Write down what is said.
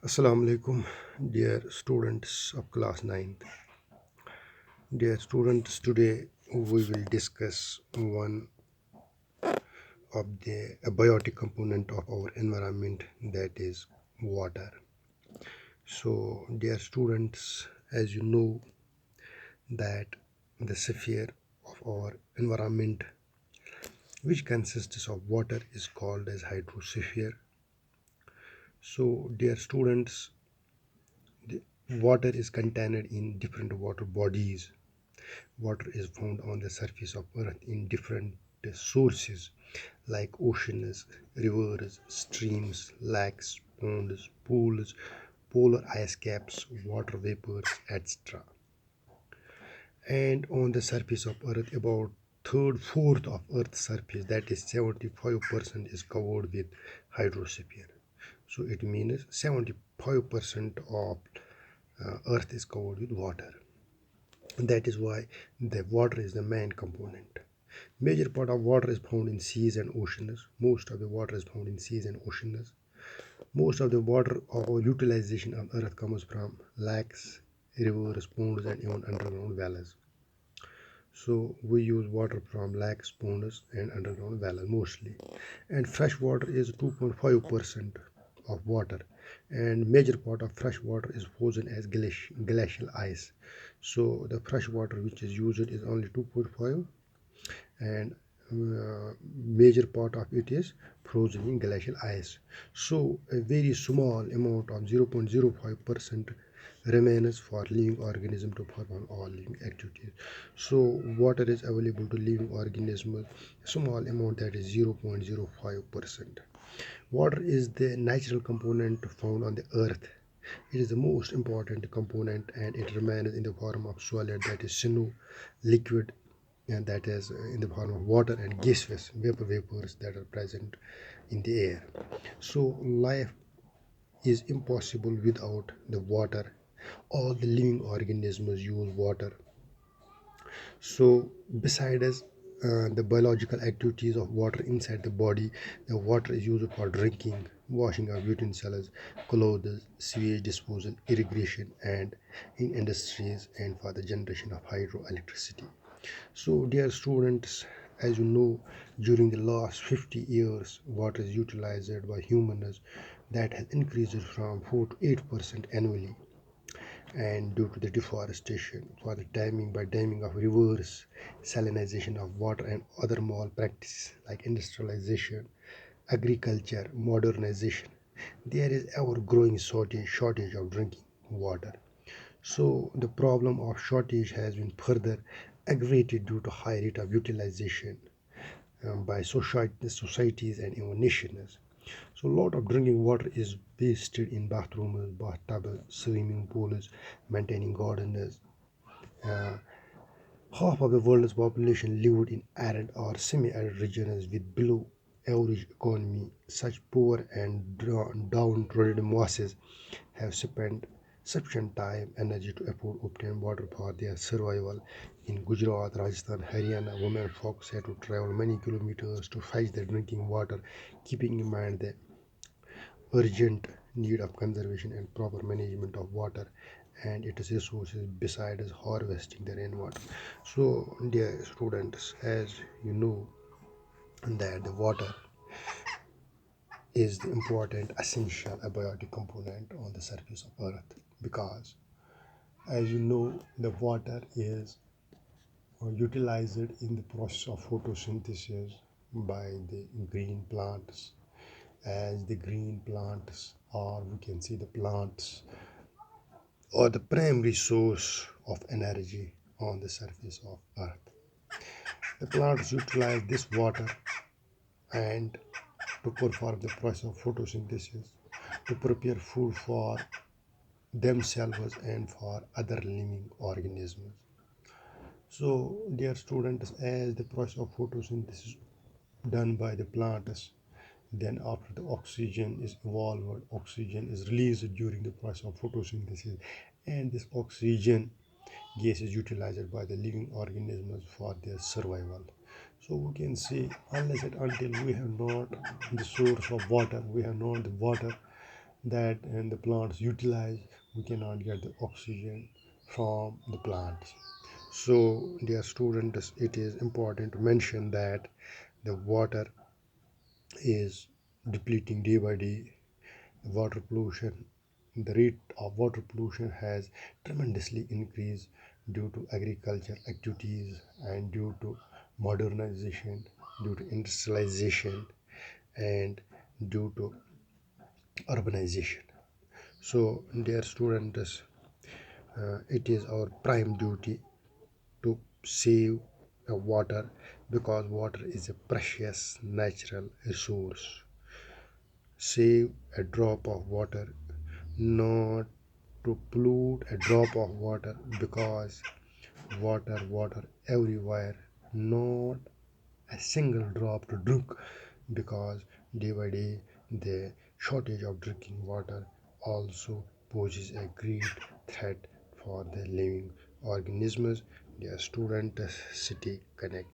Assalamu alaikum, dear students of class 9th. Dear students, today we will discuss one of the abiotic component of our environment, that is water. So, dear students, as you know that the sphere of our environment, which consists of water, is called as hydrosphere. So, dear students, the water is contained in different water bodies. Water is found on the surface of earth in different sources like oceans, rivers, streams, lakes, ponds, pools, polar ice caps, water vapors, etc. And on the surface of earth, about third fourth of earth's surface, that is 75%, is covered with hydrosphere. So it means 75% of earth is covered with water. That is why the water is the main component. Major part of water is found in seas and oceans. Most of the water is found in seas and oceans. Most of the water or utilization of earth comes from lakes, rivers, ponds, and even underground valleys. So we use water from lakes, ponds, and underground valleys mostly. And fresh water is 2.5% of water, and major part of fresh water is frozen as glacial ice. So the fresh water which is used is only 2.5, and major part of it is frozen in glacial ice. So a very small amount of 0.05% remains for living organism to perform all living activities. So water is available to living organisms, small amount, that is 0.05%. Water is the natural component found on the earth. It is the most important component, and it remains in the form of solid, that is snow, liquid, and that is in the form of water, and gaseous vapors that are present in the air. So life is impossible without the water. All the living organisms use water. So besides the biological activities of water inside the body, the water is used for drinking, washing of utensils, clothes, sewage disposal, irrigation, and in industries, and for the generation of hydroelectricity. So, dear students, as you know, during the last 50 years, water is utilized by humans, that has increased from 4 to 8% annually, and due to the deforestation, for the damming of rivers, salinization of water, and other malpractices like industrialization, agriculture, modernization, there is ever growing shortage of drinking water. So the problem of shortage has been further aggravated due to high rate of utilization by societies and even nations. So a lot of drinking water is wasted in bathrooms, bathtubs, swimming pools, maintaining gardens. Uh, Half of the world's population lived in arid or semi-arid regions with below average economy. Such poor and downtrodden masses have spent sufficient time, energy to afford obtain water for their survival. In Gujarat, Rajasthan, Haryana, women folks had to travel many kilometers to fetch their drinking water, keeping in mind the urgent need of conservation and proper management of water and its resources besides harvesting the rainwater. So, dear students, as you know that the water is the important essential abiotic component on the surface of earth, because as you know the water is utilized in the process of photosynthesis by the green plants. As the green plants, or we can see the plants, or the primary source of energy on the surface of earth. The plants utilize this water and to perform the process of photosynthesis, to prepare food for themselves and for other living organisms. So, dear students, as the process of photosynthesis done by the plants, then after the oxygen is evolved, oxygen is released during the process of photosynthesis, and this oxygen gas is utilized by the living organisms for their survival. So we can see, unless and until we have not the source of water, we have not the water, that and the plants utilize, we cannot get the oxygen from the plants. So, dear students, it is important to mention that the water is depleting day by day. Water pollution, the rate of water pollution has tremendously increased due to agriculture activities and due to modernization, due to industrialization, and due to urbanization. So, dear students, it is our prime duty to save water, because water is a precious natural resource. Save a drop of water, not to pollute a drop of water, because water everywhere, not a single drop to drink, because day by day the shortage of drinking water also poses a great threat for the living organisms. Dear student, city connect.